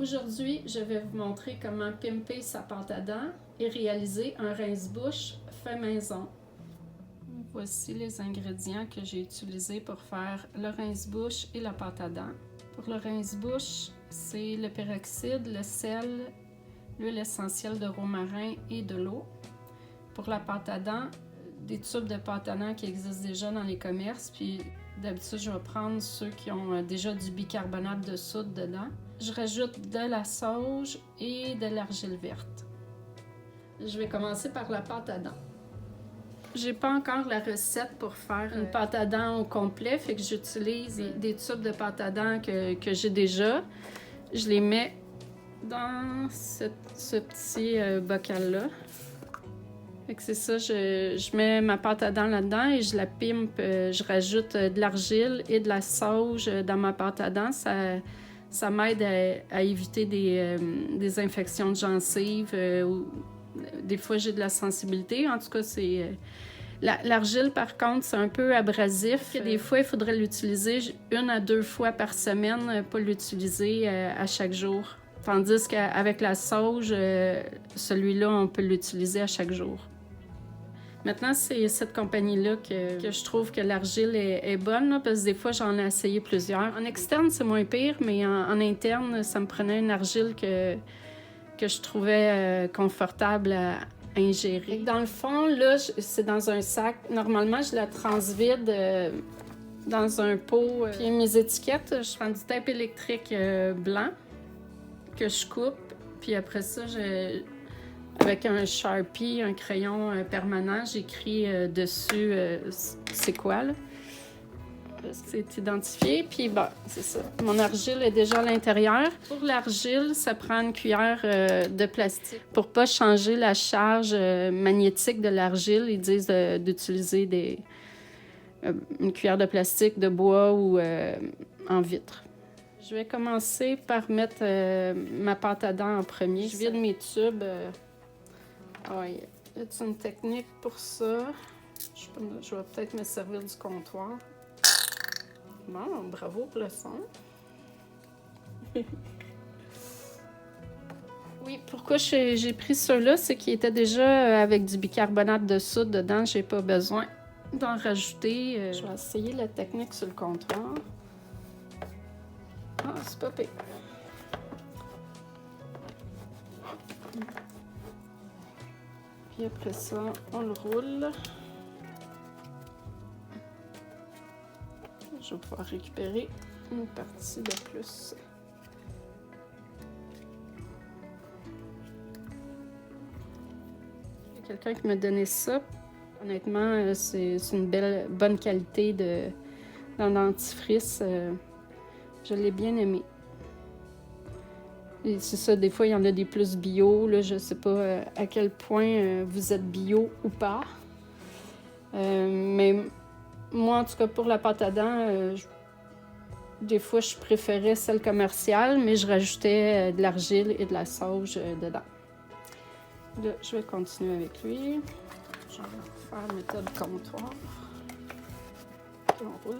Aujourd'hui, je vais vous montrer comment pimper sa pâte à dents et réaliser un rince-bouche fait maison. Voici les ingrédients que j'ai utilisés pour faire le rince-bouche et la pâte à dents. Pour le rince-bouche, c'est le peroxyde, le sel, l'huile essentielle de romarin et de l'eau. Pour la pâte à dents, des tubes de pâte à dents qui existent déjà dans les commerces, puis d'habitude, je vais prendre ceux qui ont déjà du bicarbonate de soude dedans. Je rajoute de la sauge et de l'argile verte. Je vais commencer par la pâte à dents. J'ai pas encore la recette pour faire une pâte à dents au complet, fait que j'utilise des tubes de pâte à dents que j'ai déjà. Je les mets dans ce petit bocal-là. Fait que c'est ça, je mets ma pâte à dents là-dedans et je la pimpe. Je rajoute de l'argile et de la sauge dans ma pâte à dents. Ça m'aide à éviter des infections de gencives. Des fois, j'ai de la sensibilité. En tout cas, c'est... L'argile, par contre, c'est un peu abrasif. Des fois, il faudrait l'utiliser 1 à 2 fois par semaine, pas l'utiliser à chaque jour. Tandis qu'avec la sauge, celui-là, on peut l'utiliser à chaque jour. Maintenant, c'est cette compagnie-là que je trouve que l'argile est bonne, là, parce que des fois, j'en ai essayé plusieurs. En externe, c'est moins pire, mais en interne, ça me prenait une argile que je trouvais confortable à ingérer. Dans le fond, là, c'est dans un sac. Normalement, je la transvide dans un pot. Puis mes étiquettes, je prends du tape électrique blanc que je coupe. Puis après ça, avec un Sharpie, un crayon permanent, j'écris dessus c'est quoi, là. C'est identifié, puis bon, c'est ça. Mon argile est déjà à l'intérieur. Pour l'argile, ça prend une cuillère de plastique. Pour pas changer la charge magnétique de l'argile, ils disent d'utiliser une cuillère de plastique, de bois ou en vitre. Je vais commencer par mettre ma pâte à dents en premier. Je vide mes tubes. Il y a une technique pour ça. Je vais peut-être me servir du comptoir. Bon, bravo pour le son. Oui, pourquoi j'ai pris ceux-là, c'est qu'ils étaient déjà avec du bicarbonate de soude dedans. J'ai pas besoin d'en rajouter. Je vais essayer la technique sur le comptoir. Ah, c'est pas pire. Puis après ça, on le roule. Je vais pouvoir récupérer une partie de plus. Il y a quelqu'un qui m'a donné ça. Honnêtement, c'est une bonne qualité d'un dentifrice. Je l'ai bien aimé. Et c'est ça, des fois, il y en a des plus bio. Là, je ne sais pas à quel point vous êtes bio ou pas. Mais moi, en tout cas, pour la pâte à dents, des fois, je préférais celle commerciale, mais je rajoutais de l'argile et de la sauge dedans. Là, je vais continuer avec lui. Je vais faire méthode comptoir. Puis on roule.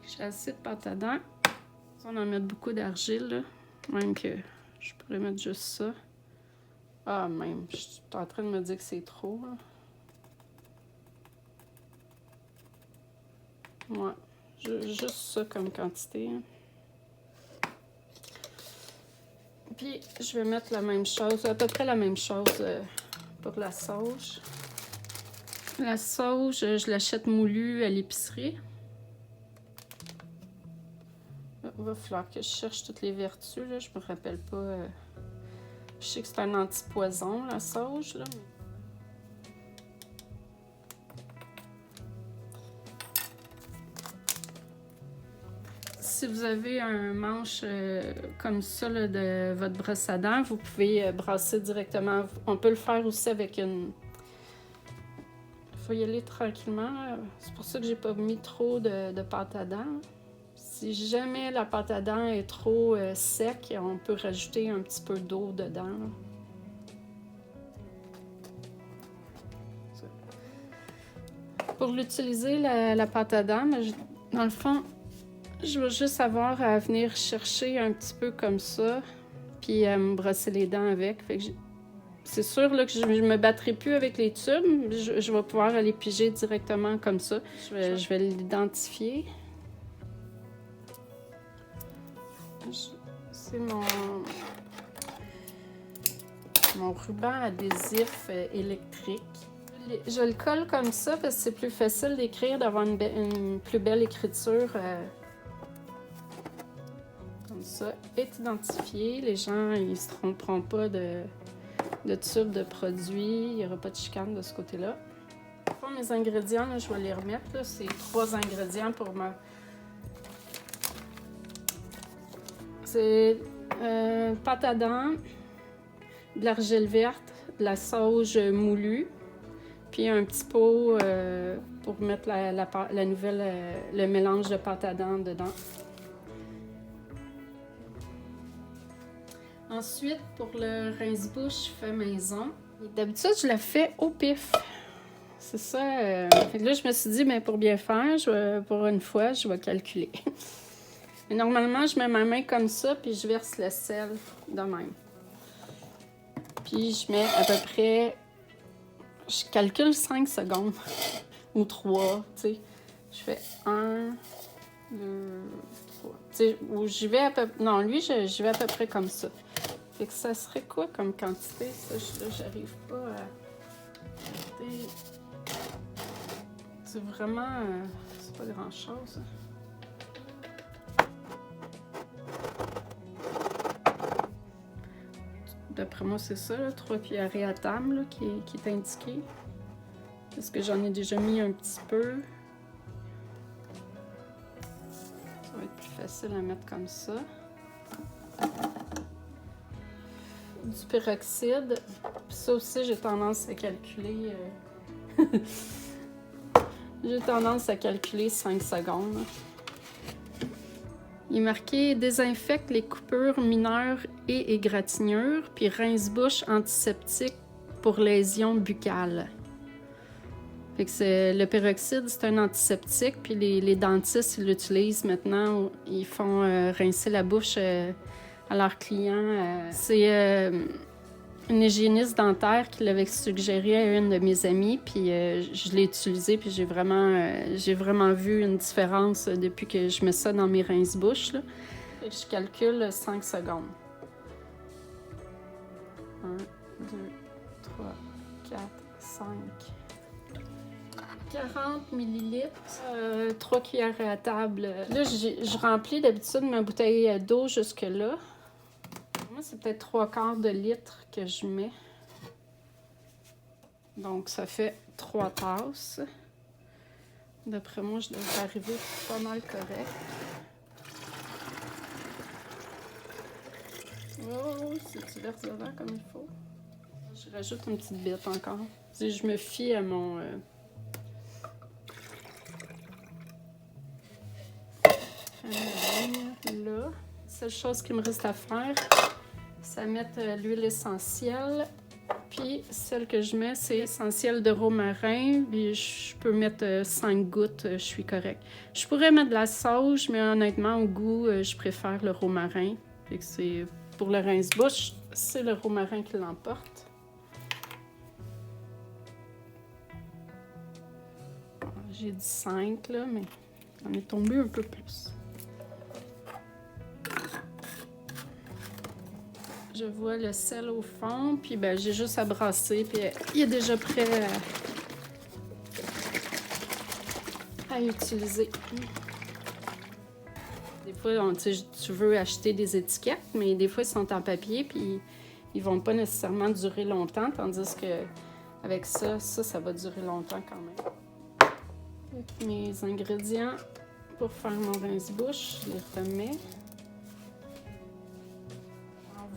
J'ai assez de pâte à dents. On en met beaucoup d'argile, là. Même que je pourrais mettre juste ça. Ah, même, je suis en train de me dire que c'est trop, là. Ouais, juste ça comme quantité. Hein. Puis, je vais mettre la même chose, à peu près la même chose pour la sauge. La sauge, je l'achète moulue à l'épicerie. Il va falloir que je cherche toutes les vertus, là. Je me rappelle pas. Je sais que c'est un antipoison, la sauge, là. Si vous avez un manche comme ça là, de votre brosse à dents, vous pouvez brasser directement. On peut le faire aussi avec une... Il faut y aller tranquillement. C'est pour ça que j'ai pas mis trop de pâte à dents. Si jamais la pâte à dents est trop sec, on peut rajouter un petit peu d'eau dedans. Pour l'utiliser, la pâte à dents, dans le fond, je vais juste avoir à venir chercher un petit peu comme ça, puis à me brosser les dents avec. Fait que c'est sûr là, que je me battrai plus avec les tubes. Je vais pouvoir aller piger directement comme ça. Je vais l'identifier. C'est mon ruban adhésif électrique. Je le colle comme ça parce que c'est plus facile d'écrire, d'avoir une plus belle écriture. Comme ça, est identifié. Les gens, ils ne se tromperont pas de tube de produit. Il n'y aura pas de chicane de ce côté-là. Pour mes ingrédients, là, je vais les remettre. C'est 3 ingrédients pour ma... C'est pâte à dents, de l'argile verte, de la sauge moulue, puis un petit pot pour mettre le mélange de pâte à dents dedans. Ensuite, pour le rince-bouche fait maison, d'habitude, je le fais au pif. C'est ça. Fait que là, je me suis dit, mais pour bien faire, pour une fois, je vais calculer. Mais normalement, je mets ma main comme ça, puis je verse le sel de même. Puis je mets à peu près... Je calcule 5 secondes. Ou 3, tu sais. Je fais 1, 2, 3. Tu sais, où j'y vais à peu... Non, lui, j'y vais à peu près comme ça. Fait que ça serait quoi comme quantité? Ça, là, j'arrive pas à... C'est vraiment... c'est pas grand-chose. D'après moi, c'est ça, là, 3 cuillerées à table là, qui est indiqué. Parce que j'en ai déjà mis un petit peu. Ça va être plus facile à mettre comme ça. Du peroxyde. Puis ça aussi, j'ai tendance à calculer... j'ai tendance à calculer 5 secondes. Il est marqué « Désinfecte les coupures mineures et égratignures » puis « Rince-bouche antiseptique pour lésions buccales ». Fait que le peroxyde, c'est un antiseptique, puis les dentistes, ils l'utilisent maintenant. Ils font rincer la bouche à leurs clients. C'est une hygiéniste dentaire qui l'avait suggéré à une de mes amies, puis je l'ai utilisé, puis j'ai vraiment vu une différence depuis que je mets ça dans mes rince-bouches. Je calcule 5 secondes. 1, 2, 3, 4, 5... 40 ml, 3 cuillères à table. Là, je remplis d'habitude ma bouteille d'eau jusque-là. Moi, c'est peut-être 3/4 de litre que je mets. Donc, ça fait 3 tasses. D'après moi, je devrais arriver pas mal correct. Oh, c'est-tu verse dedans comme il faut? Je rajoute une petite bite encore. Si je me fie à mon... là. La seule chose qu'il me reste à faire, c'est mettre l'huile essentielle. Puis celle que je mets, c'est essentiel de romarin. Puis je peux mettre 5 gouttes, je suis correcte. Je pourrais mettre de la sauge, mais honnêtement, au goût, je préfère le romarin. Fait que c'est pour le rince-bouche, c'est le romarin qui l'emporte. J'ai dit 5 là, mais on est tombé un peu plus. Je vois le sel au fond, puis ben, j'ai juste à brasser, puis il est déjà prêt à utiliser. Des fois, tu veux acheter des étiquettes, mais des fois, ils sont en papier, puis ils vont pas nécessairement durer longtemps, tandis que avec ça va durer longtemps quand même. Avec mes ingrédients pour faire mon rince-bouche, je les remets.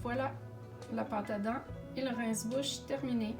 Voilà, la pâte à dents et le rince-bouche terminé.